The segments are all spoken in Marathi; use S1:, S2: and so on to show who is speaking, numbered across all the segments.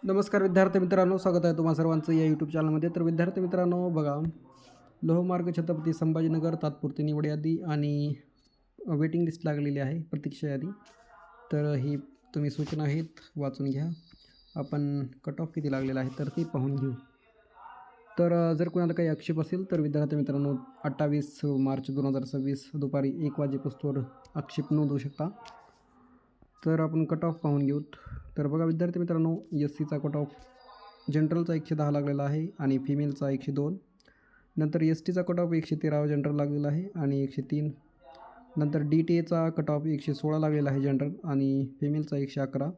S1: नमस्कार विद्यार्थी मित्रांनो, स्वागत आहे तुम्हा सर्वांचं या यूट्यूब चॅनलमध्ये. तर विद्यार्थी मित्रांनो बघा, लोहमार्ग छत्रपती संभाजीनगर तात्पुरती निवड यादी आणि वेटिंग लिस्ट लागलेली आहे, प्रतीक्षा यादी. तर ही तुम्ही सूचना आहेत वाचून घ्या. आपण कट ऑफ किती लागलेला आहे तर ती पाहून घेऊ. तर जर कोणाला काही आक्षेप असेल तर विद्यार्थी मित्रांनो 28 मार्च 2026 दुपारी 1 वाजेपासून आक्षेप नोंदवू शकता. तर आपण कट ऑफ पाहून घेऊत. तर बघा विद्यार्थी मित्रांनो, एस सीचा कट ऑफ जनरलचा 110 लागलेला आहे आणि फिमेलचा 102. नंतर एस टीचा कट ऑफ 113 जनरल लागलेला आहे आणि 103. नंतर डी टी एचा कट ऑफ 116 लागलेला आहे जनरल आणि फिमेलचा 111.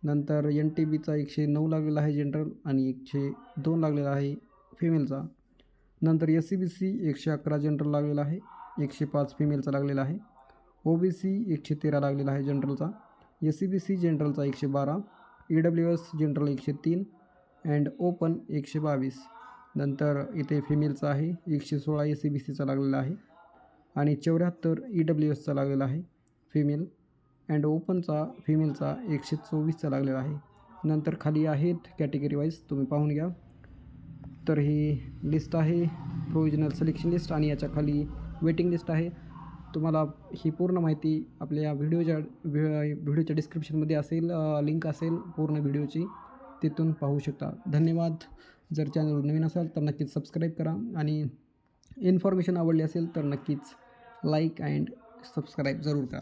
S1: नंतर एन टी बीचा 109 लागलेला आहे जनरल आणि 102 लागलेला आहे फिमेलचा. नंतर S C B C 111 general लागलेला आहे, 105 फिमेलचा लागलेला आहे. ओ बी सी 113 लागलेला आहे जनरलचा. एस सी बी सी जनरलचा 112, E W S general 103 and open 122. नंतर इथे फिमेलचा आहे 116 एस सी बी सीचा लागलेला आहे आणि 74 ई डब्ल्यू एसचा लागलेला आहे फिमेल अँड ओपनचा फिमेलचा 124चा लागलेला आहे. नंतर खाली आहेत कॅटेगरी वाईज, तुम्ही पाहून घ्या. तर ही लिस्ट आहे प्रोविजनल सिलेक्शन लिस्ट आणि याच्या खाली वेटिंग लिस्ट आहे. तुम्हाला ही पूर्ण माहिती आपल्या या व्हिडिओच्या डिस्क्रिप्शनमध्ये असेल, लिंक असेल पूर्ण व्हिडिओची, तिथून पाहू शकता. धन्यवाद. जर चॅनल नवीन असाल तर नक्कीच सबस्क्राईब करा आणि इन्फॉर्मेशन आवडली असेल तर नक्कीच लाईक अँड सबस्क्राईब जरूर करा.